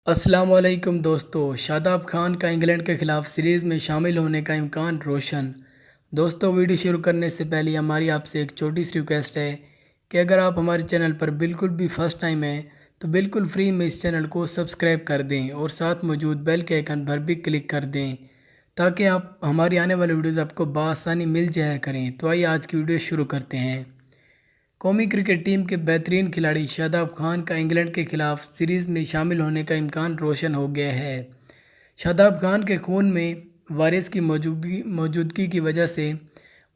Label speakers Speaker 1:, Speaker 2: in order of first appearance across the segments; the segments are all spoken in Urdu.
Speaker 1: السلام علیکم دوستو، شاداب خان کا انگلینڈ کے خلاف سیریز میں شامل ہونے کا امکان روشن۔ دوستو، ویڈیو شروع کرنے سے پہلے ہماری آپ سے ایک چھوٹی سی ریکویسٹ ہے کہ اگر آپ ہمارے چینل پر بالکل بھی فرسٹ ٹائم ہیں تو بالکل فری میں اس چینل کو سبسکرائب کر دیں اور ساتھ موجود بیل کے آئیکن پر بھی کلک کر دیں تاکہ آپ ہماری آنے والی ویڈیوز آپ کو بآسانی مل جایا کریں۔ تو آئیے آج کی ویڈیو شروع کرتے ہیں۔ قومی کرکٹ ٹیم کے بہترین کھلاڑی شاداب خان کا انگلینڈ کے خلاف سیریز میں شامل ہونے کا امکان روشن ہو گیا ہے۔ شاداب خان کے خون میں وائرس کی موجودگی کی وجہ سے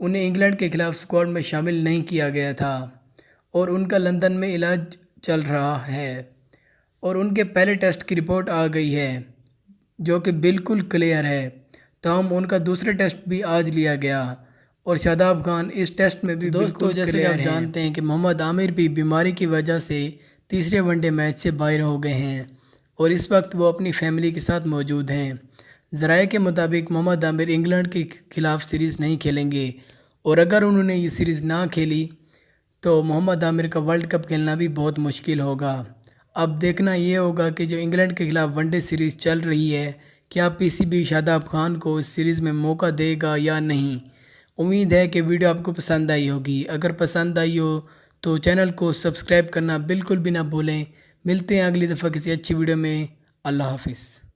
Speaker 1: انہیں انگلینڈ کے خلاف اسکواڈ میں شامل نہیں کیا گیا تھا اور ان کا لندن میں علاج چل رہا ہے اور ان کے پہلے ٹیسٹ کی رپورٹ آ گئی ہے جو کہ بالکل کلیئر ہے۔ تاہم ان کا دوسرے ٹیسٹ بھی آج لیا گیا اور شاداب خان اس ٹیسٹ میں بھی دوستو جیسے کہ آپ جانتے ہیں کہ محمد عامر بھی بیماری کی وجہ سے تیسرے ون ڈے میچ سے باہر ہو گئے ہیں اور اس وقت وہ اپنی فیملی کے ساتھ موجود ہیں۔ ذرائع کے مطابق محمد عامر انگلینڈ کے خلاف سیریز نہیں کھیلیں گے اور اگر انہوں نے یہ سیریز نہ کھیلی تو محمد عامر کا ورلڈ کپ کھیلنا بھی بہت مشکل ہوگا۔ اب دیکھنا یہ ہوگا کہ جو انگلینڈ کے خلاف ون ڈے سیریز چل رہی ہے کیا پی سی بی شاداب خان کو اس سیریز میں موقع دے گا یا نہیں۔ امید ہے کہ ویڈیو آپ کو پسند آئی ہوگی۔ اگر پسند آئی ہو تو چینل کو سبسکرائب کرنا بالکل بھی نہ بھولیں۔ ملتے ہیں اگلی دفعہ کسی اچھی ویڈیو میں۔ اللہ حافظ۔